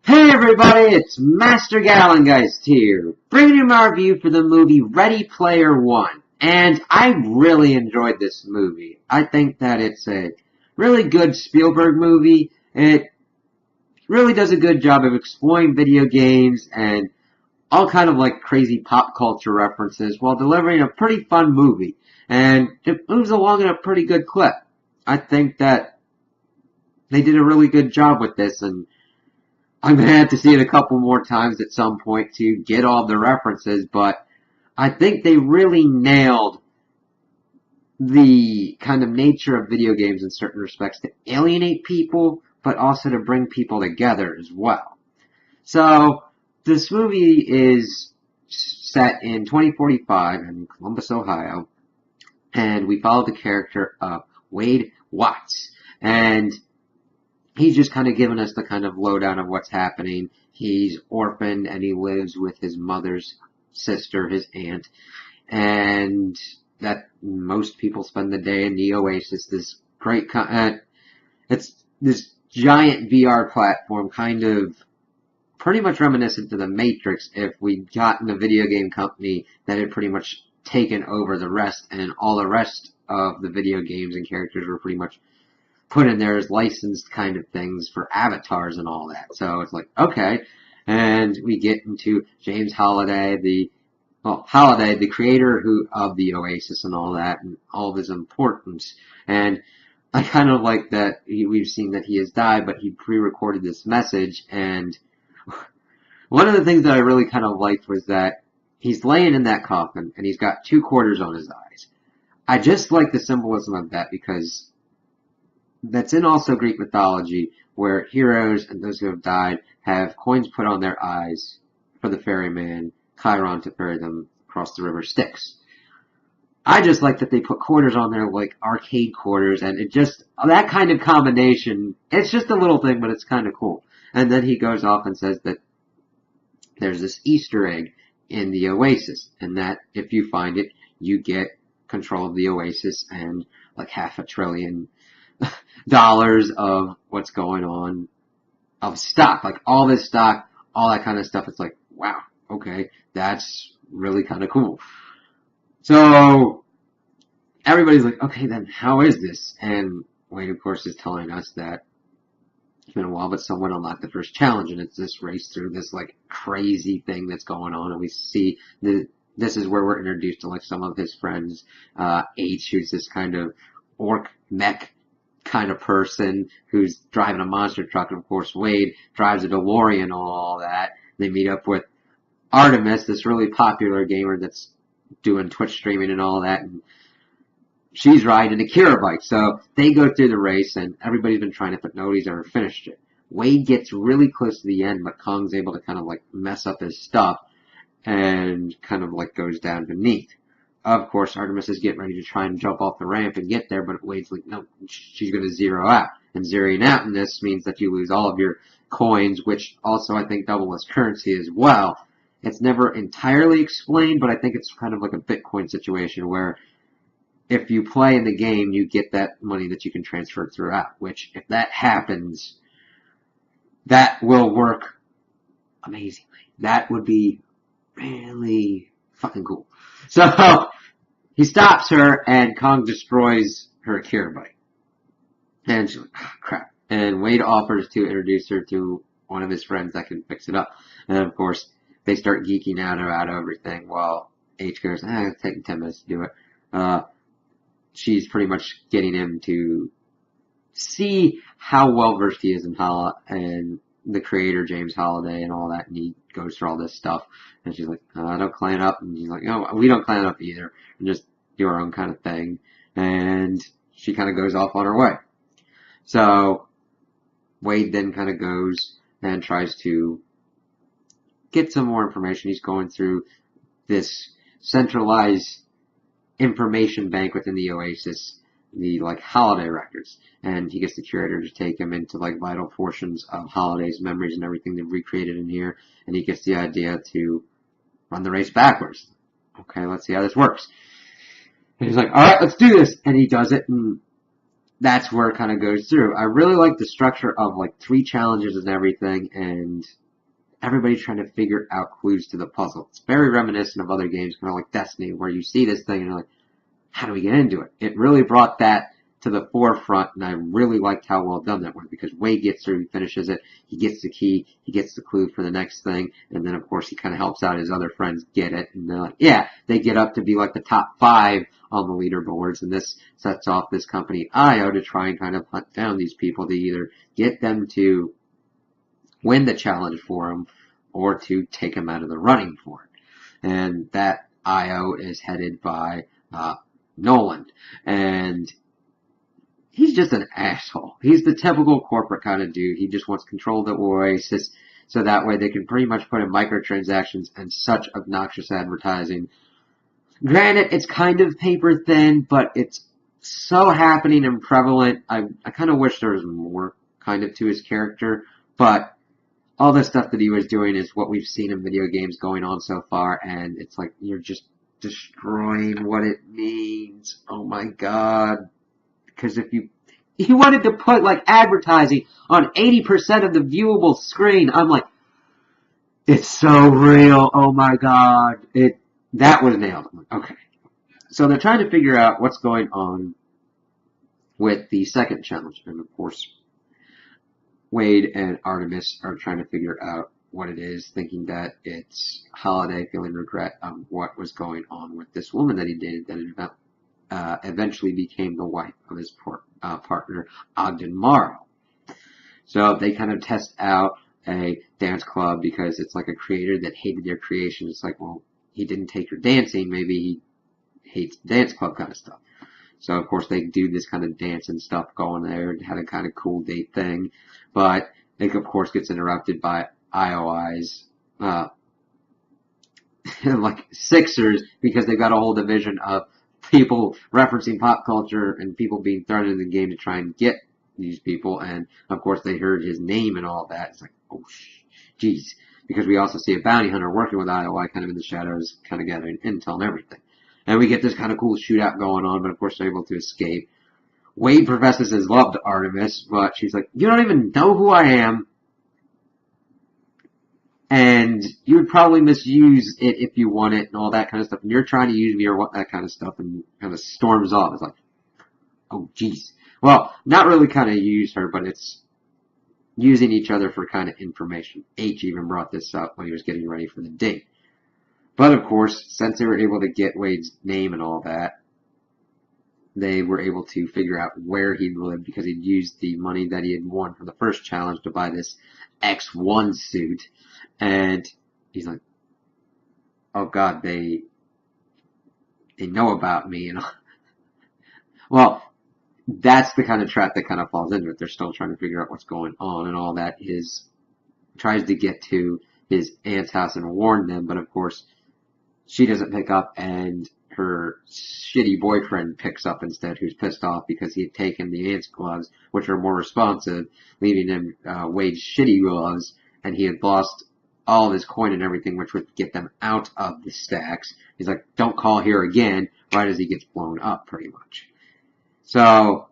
Hey everybody, it's Master Gallengeist here, bringing you my review for the movie Ready Player One. And I really enjoyed this movie. I think that it's a really good Spielberg movie. It really does a good job of exploring video games and all kind of like crazy pop culture references while delivering a pretty fun movie. And it moves along in a pretty good clip. I think that they did a really good job with this, and I'm going to have to see it a couple more times at some point to get all the references, but I think they really nailed the kind of nature of video games in certain respects to alienate people, but also to bring people together as well. So, this movie is set in 2045 in Columbus, Ohio, and we follow the character of Wade Watts. And he's just kind of giving us the kind of lowdown of what's happening. He's orphaned and he lives with his mother's sister, his aunt, and that most people spend the day in the Oasis, this great, it's this giant VR platform, kind of pretty much reminiscent to the Matrix if we'd gotten a video game company that had pretty much taken over the rest, and all the rest of the video games and characters were pretty much put in there as licensed kind of things for avatars and all that. So it's like, okay. And we get into James Halliday, the creator of the Oasis and all that, and all of his importance. And I kind of like that we've seen that he has died, but he pre-recorded this message. And one of the things that I really kind of liked was that he's laying in that coffin and he's got 2 quarters on his eyes. I just like the symbolism of that because that's in also Greek mythology, where heroes and those who have died have coins put on their eyes for the ferryman, Chiron, to ferry them across the river Styx. I just like that they put quarters on there like arcade quarters, and it just, that kind of combination, it's just a little thing, but it's kind of cool. And then he goes off and says that there's this Easter egg in the Oasis, and that if you find it, you get control of the Oasis and like $500 billion of what's going on, of stock, like all this stock, all that kind of stuff. It's like, wow, okay, that's really kind of cool. So everybody's like, okay, then how is this? And Wade, of course, is telling us that it's been a while, but someone unlocked the first challenge, and it's this race through this like crazy thing that's going on, and we see this is where we're introduced to like some of his friends, H, who's this kind of orc mech kind of person who's driving a monster truck, and of course Wade drives a DeLorean and all that. They meet up with Artemis, this really popular gamer that's doing Twitch streaming and all that, and she's riding a Kira bike. So they go through the race, and everybody's been trying it, but nobody's ever finished it. Wade gets really close to the end, but Kong's able to kind of like mess up his stuff and kind of like goes down beneath. Of course, Artemis is getting ready to try and jump off the ramp and get there, but Wade's like, no, she's going to zero out. And zeroing out in this means that you lose all of your coins, which also I think double as currency as well. It's never entirely explained, but I think it's kind of like a Bitcoin situation where if you play in the game, you get that money that you can transfer throughout, which if that happens, that will work amazingly. That would be really fucking cool. So he stops her, and Kong destroys her Kira bike. And she's like, oh, crap. And Wade offers to introduce her to one of his friends that can fix it up. And of course, they start geeking out about everything while H goes, it's taking 10 minutes to do it. She's pretty much getting him to see how well versed he is in and the creator, James Halliday, and all that, and he goes through all this stuff, and she's like, don't clan up, and he's like, no, we don't clan up either, and just do our own kind of thing, and she kind of goes off on her way. So, Wade then kind of goes and tries to get some more information. He's going through this centralized information bank within the Oasis, the like Halliday records, and he gets the curator to take him into like vital portions of Halliday's memories and everything they've recreated in here, and he gets the idea to run the race backwards. Okay, let's see how this works. And he's like, alright, let's do this, and he does it, and that's where it kind of goes through. I really like the structure of like 3 challenges and everything, and everybody trying to figure out clues to the puzzle. It's very reminiscent of other games, kind of like Destiny, where you see this thing and you're like, how do we get into it? It really brought that to the forefront, and I really liked how well done that was, because Wade gets through, he finishes it, he gets the key, he gets the clue for the next thing, and then of course he kind of helps out his other friends get it, and they're like, yeah, they get up to be like the top 5 on the leaderboards, and this sets off this company IO to try and kind of hunt down these people to either get them to win the challenge for them, or to take them out of the running for it. And that IO is headed by Nolan, and he's just an asshole. He's the typical corporate kind of dude. He just wants control of the Oasis, so that way they can pretty much put in microtransactions and such obnoxious advertising. Granted, it's kind of paper thin, but it's so happening and prevalent. I kind of wish there was more kind of to his character, but all the stuff that he was doing is what we've seen in video games going on so far, and it's like, you're just destroying what it means. Oh my god. Because if he wanted to put like advertising on 80% of the viewable screen, I'm like, it's so real. Oh my god. That was nailed. Okay. So they're trying to figure out what's going on with the second challenge. And of course, Wade and Artemis are trying to figure out what it is, thinking that it's Holiday feeling regret on what was going on with this woman that he dated that eventually became the wife of his partner, Ogden Morrow. So they kind of test out a dance club because it's like a creator that hated their creation. It's like, well, he didn't take your dancing, maybe he hates dance club kind of stuff. So of course they do this kind of dance and stuff going there and had a kind of cool date thing. But it of course gets interrupted by IOI's like Sixers, because they've got a whole division of people referencing pop culture and people being thrown into the game to try and get these people. And of course they heard his name and all that. It's like, oh jeez. Because we also see a bounty hunter working with IOI kind of in the shadows, kind of gathering intel and everything. And we get this kind of cool shootout going on, but of course they're able to escape. Wade professes his love to Artemis, but she's like, you don't even know who I am, and you would probably misuse it if you want it and all that kind of stuff, and you're trying to use me or what, that kind of stuff, and kind of storms off. It's like, oh jeez. Well, not really kind of use her, but it's using each other for kind of information. H even brought this up when he was getting ready for the date. But of course, since they were able to get Wade's name and all that, they were able to figure out where he lived, because he'd used the money that he had won from the first challenge to buy this X1 suit. And he's like, oh god, they know about me. And well, that's the kind of trap that kind of falls into it. They're still trying to figure out what's going on and all that. Tries to get to his aunt's house and warn them, but of course she doesn't pick up, and her shitty boyfriend picks up instead, who's pissed off because he had taken the aunt's gloves, which are more responsive, leaving him Wade's shitty gloves, and he had lost all of his coin and everything, which would get them out of the stacks. He's like, don't call here again, right as he gets blown up, pretty much. So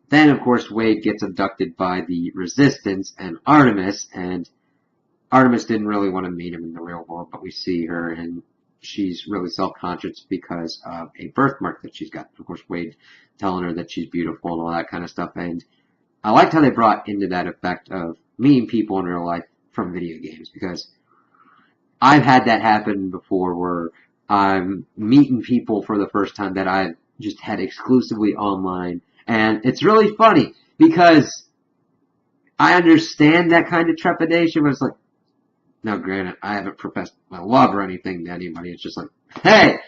then, of course, Wade gets abducted by the Resistance and Artemis, and Artemis didn't really want to meet him in the real world, but we see her, and she's really self-conscious because of a birthmark that she's got. Of course, Wade telling her that she's beautiful and all that kind of stuff, and I liked how they brought into that effect of meeting people in real life from video games, because I've had that happen before where I'm meeting people for the first time that I've just had exclusively online, and it's really funny because I understand that kind of trepidation, but it's like, now, granted, I haven't professed my love or anything to anybody. It's just like, hey,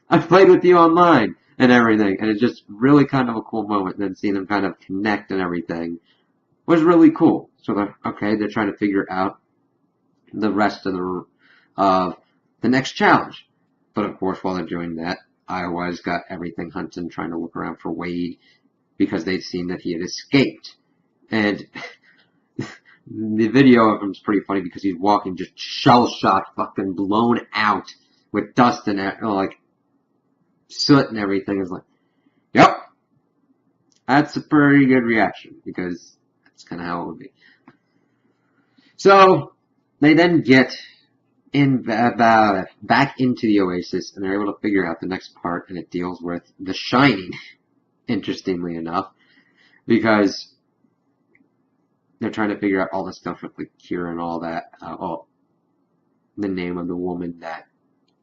I've played with you online and everything. And it's just really kind of a cool moment. And then seeing them kind of connect and everything was really cool. So, they're trying to figure out the rest of the next challenge. But, of course, while they're doing that, Iowa's got everything hunting, trying to look around for Wade because they'd seen that he had escaped. And the video of him is pretty funny because he's walking just shell-shocked, fucking blown out with dust and like soot and everything. It's like, yep, That's a pretty good reaction, because that's kind of how it would be. So, they then get back into the Oasis, and they're able to figure out the next part, and it deals with The Shining, interestingly enough, because they're trying to figure out all the stuff with the cure and all that. The name of the woman that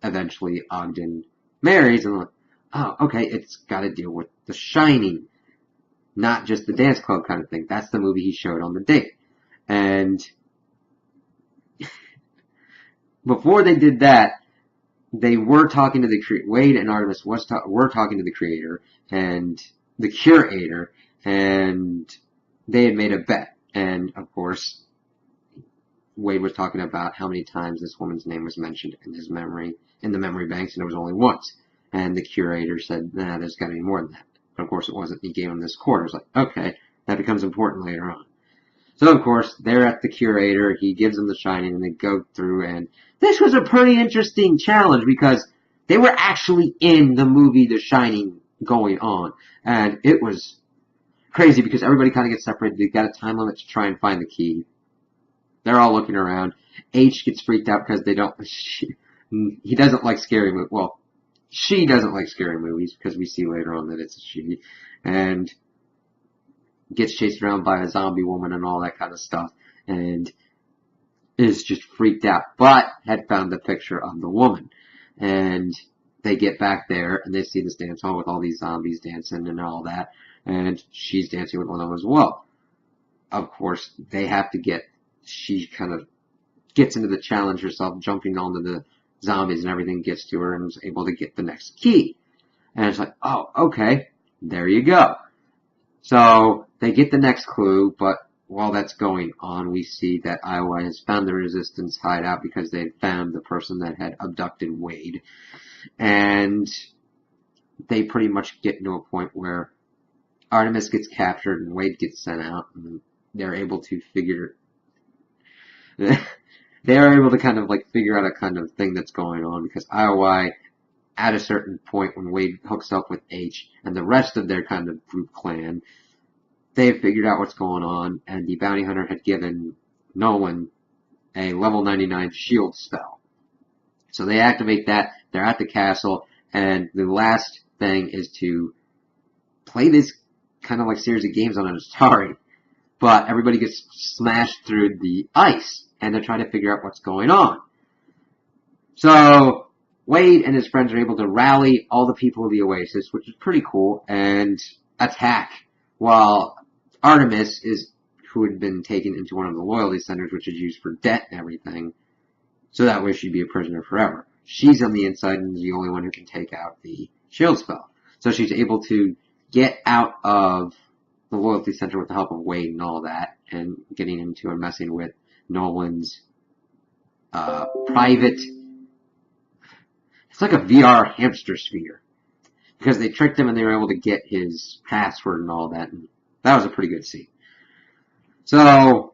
eventually Ogden marries, and like, oh, okay, it's got to deal with The Shining, not just the dance club kind of thing. That's the movie he showed on the date. And before they did that, they were talking to the Wade and Artemis were talking to the creator and the curator, and they had made a bet. And of course, Wade was talking about how many times this woman's name was mentioned in his memory, in the memory banks, and it was only once. And the curator said, nah, there's got to be more than that. But of course it wasn't. He gave him this quarter. It's like, okay, that becomes important later on. So of course, they're at the curator, he gives them The Shining, and they go through, and this was a pretty interesting challenge because they were actually in the movie The Shining going on. And it was crazy because everybody kind of gets separated. They've got a time limit to try and find the key. They're all looking around. H gets freaked out because he doesn't like scary movies. Well, she doesn't like scary movies because we see later on that it's a she. And gets chased around by a zombie woman and all that kind of stuff, and is just freaked out, but had found the picture of the woman. And they get back there, and they see this dance hall with all these zombies dancing and all that, and she's dancing with one of them as well. Of course, she kind of gets into the challenge herself, jumping onto the zombies, and everything gets to her, and is able to get the next key. And it's like, oh, okay, there you go. So they get the next clue, but while that's going on, we see that Iowa has found the Resistance hideout because they had found the person that had abducted Wade. And they pretty much get to a point where Artemis gets captured and Wade gets sent out, and they're able to kind of like figure out a kind of thing that's going on, because Iowa, at a certain point when Wade hooks up with H and the rest of their kind of group clan, they've figured out what's going on, and the bounty hunter had given Nolan a level 99 shield spell. So they activate that, they're at the castle, and the last thing is to play this kind of like series of games on an Atari, but everybody gets smashed through the ice, and they're trying to figure out what's going on. So Wade and his friends are able to rally all the people of the Oasis, which is pretty cool, and attack, while Artemis, who had been taken into one of the loyalty centers, which is used for debt and everything, so that way she'd be a prisoner forever. She's on the inside and is the only one who can take out the shield spell. So she's able to get out of the loyalty center with the help of Wade and all that, and getting into and messing with Nolan's private... It's like a VR hamster sphere, because they tricked him and they were able to get his password and all that, and that was a pretty good scene. So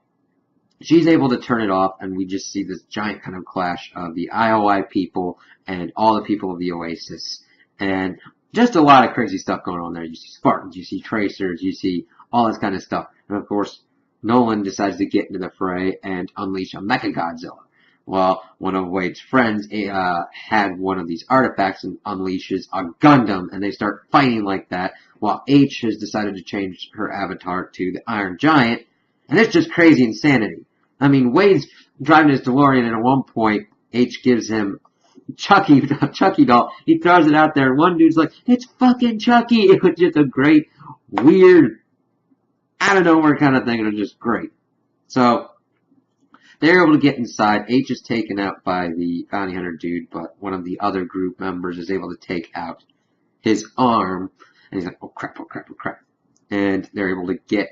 she's able to turn it off, and we just see this giant kind of clash of the IOI people and all the people of the Oasis, and just a lot of crazy stuff going on there. You see Spartans, you see Tracers, you see all this kind of stuff, and of course Nolan decides to get into the fray and unleash a Mechagodzilla. Well, one of Wade's friends had one of these artifacts and unleashes a Gundam, and they start fighting like that, while H has decided to change her avatar to the Iron Giant, and it's just crazy insanity. I mean, Wade's driving his DeLorean, and at one point, H gives him Chucky doll. He throws it out there, and one dude's like, it's fucking Chucky! It was just a great, weird, out of nowhere kind of thing, and it was just great. So they're able to get inside. H is taken out by the bounty hunter dude, but one of the other group members is able to take out his arm, and he's like, oh crap, oh crap, oh crap. And they're able to get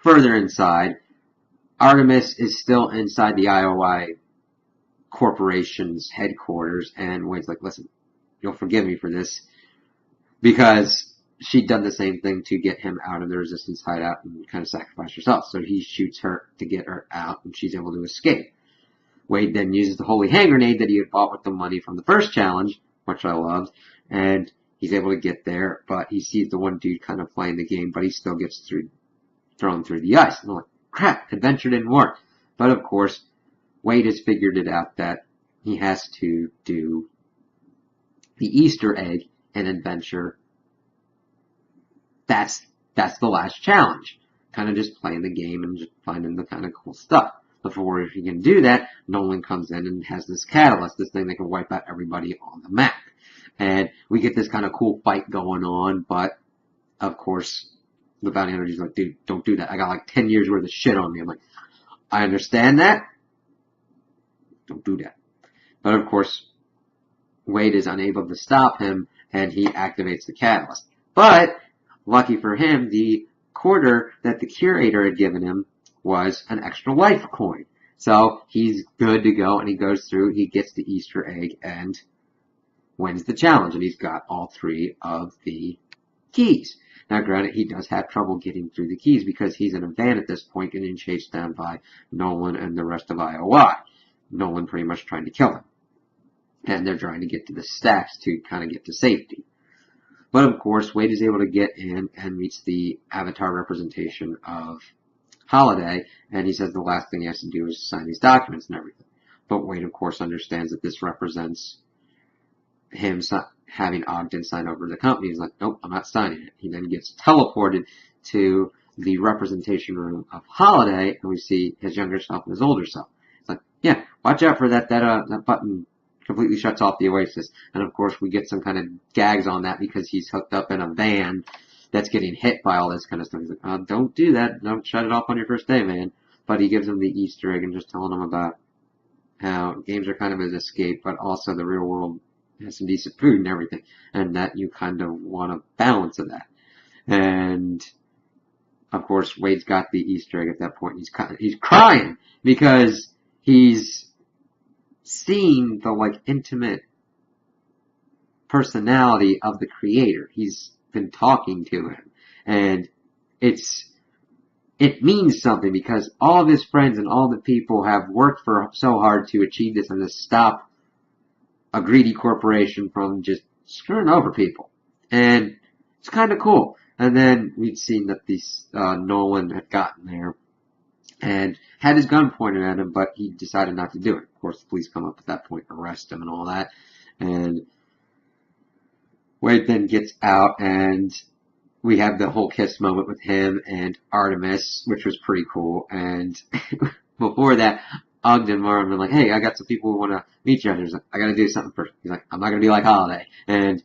further inside. Artemis is still inside the IOI Corporation's headquarters, and Wade's like, listen, you'll forgive me for this, because she'd done the same thing to get him out of the Resistance hideout and kind of sacrificed herself. So he shoots her to get her out, and she's able to escape. Wade then uses the holy hand grenade that he had bought with the money from the first challenge, which I loved, and He's able to get there, but he sees the one dude kind of playing the game, but he still gets thrown through the ice. And I'm like, crap, adventure didn't work. But of course, Wade has figured it out that he has to do the Easter egg and adventure. That's the last challenge. Kind of just playing the game and just finding the kind of cool stuff. Before he can do that, Nolan comes in and has this catalyst, this thing that can wipe out everybody on the map. And we get this kind of cool fight going on, but of course, the bounty hunter's like, dude, don't do that. I got like 10 years worth of shit on me. I'm like, I understand that. Don't do that. But of course, Wade is unable to stop him, and he activates the catalyst. But, lucky for him, the quarter that the curator had given him was an extra life coin. So, he's good to go, and he goes through, he gets the Easter egg, and wins the challenge, and he's got all 3 of the keys. Now, granted, he does have trouble getting through the keys because he's in a van at this point getting chased down by Nolan and the rest of IOI. Nolan pretty much trying to kill him. And they're trying to get to the stacks to kind of get to safety. But of course, Wade is able to get in and meets the avatar representation of Holiday, and he says the last thing he has to do is sign these documents and everything. But Wade, of course, understands that this represents him having Ogden sign over the company. He's like, nope, I'm not signing it. He then gets teleported to the representation room of Holiday, and we see his younger self and his older self. It's like, yeah, watch out for that button completely shuts off the Oasis. And of course, we get some kind of gags on that because he's hooked up in a van that's getting hit by all this kind of stuff. He's like, oh, don't do that. Don't shut it off on your first day, man. But he gives him the Easter egg and just telling him about how games are kind of an escape, but also the real world has some decent food and everything, and that you kind of want a balance of that. And of course, Wade's got the Easter egg at that point. He's crying because he's seeing the like intimate personality of the creator. He's been talking to him, and it means something because all of his friends and all the people have worked for so hard to achieve this and to stop a greedy corporation from just screwing over people. And it's kind of cool. And then we'd seen that Nolan had gotten there and had his gun pointed at him, but he decided not to do it. Of course, the police come up at that point, arrest him and all that. And Wade then gets out, and we have the whole kiss moment with him and Artemis, which was pretty cool. And before that, Ogden and Marvin were like, hey, I got some people who want to meet you. He's like, I got to do something first. He's like, I'm not going to be like Holiday. And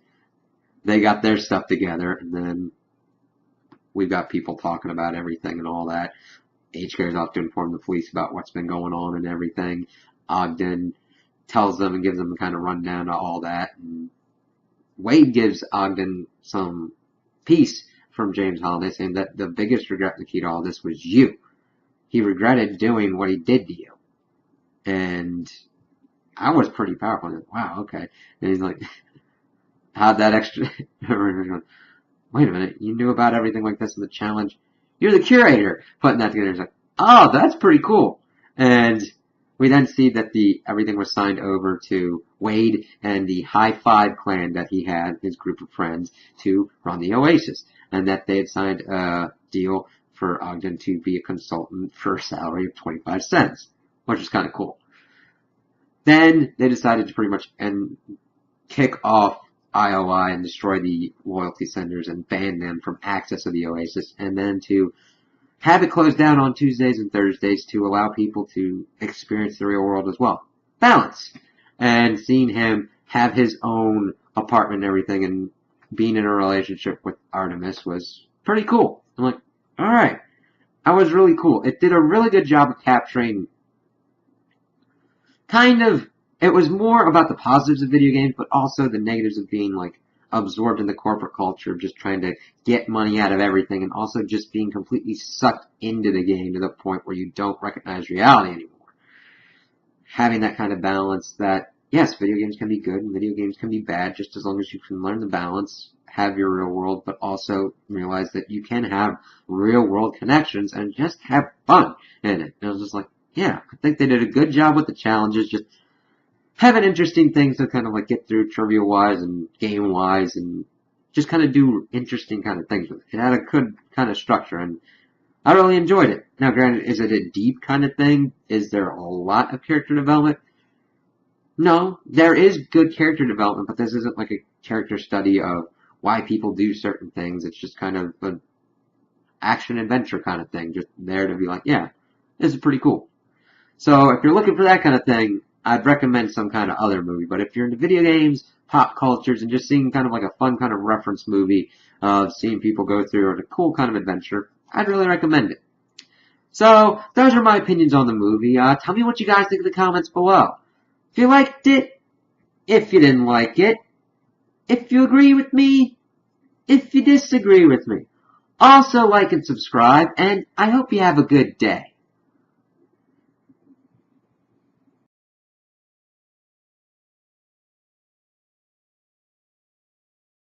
they got their stuff together, and then we've got people talking about everything and all that. H goes off to inform the police about what's been going on and everything. Ogden tells them and gives them a kind of rundown of all that. And Wade gives Ogden some peace from James Holiday, saying that the biggest regret in the key to all this was you. He regretted doing what he did to you. And I was pretty powerful. Like, wow, okay. And he's like, how'd that extra... Wait a minute, you knew about everything like this in the challenge? You're the curator! Putting that together, he's like, oh, that's pretty cool. And we then see that everything was signed over to Wade and the High Five clan that he had, his group of friends, to run the Oasis. And that they had signed a deal for Ogden to be a consultant for a salary of 25 cents, which is kind of cool. Then they decided to pretty much kick off IOI and destroy the loyalty centers and ban them from access to the Oasis, and then to have it closed down on Tuesdays and Thursdays to allow people to experience the real world as well. Balance. And seeing him have his own apartment and everything and being in a relationship with Artemis was pretty cool. I'm like, alright. That was really cool. It did a really good job of capturing it was more about the positives of video games, but also the negatives of being like absorbed in the corporate culture, just trying to get money out of everything, and also just being completely sucked into the game to the point where you don't recognize reality anymore. Having that kind of balance that, yes, video games can be good and video games can be bad, just as long as you can learn the balance, have your real world, but also realize that you can have real world connections and just have fun in it. And I was just like, yeah, I think they did a good job with the challenges, just having interesting things to kind of like get through trivia-wise and game-wise, and just kind of do interesting kind of things with it. It had a good kind of structure, and I really enjoyed it. Now, granted, is it a deep kind of thing? Is there a lot of character development? No, there is good character development, but this isn't like a character study of why people do certain things. It's just kind of an action-adventure kind of thing, just there to be like, yeah, this is pretty cool. So if you're looking for that kind of thing, I'd recommend some kind of other movie. But if you're into video games, pop cultures, and just seeing kind of like a fun kind of reference movie of seeing people go through a cool kind of adventure, I'd really recommend it. So those are my opinions on the movie. Tell me what you guys think in the comments below. If you liked it, if you didn't like it, if you agree with me, if you disagree with me. Also like and subscribe, and I hope you have a good day.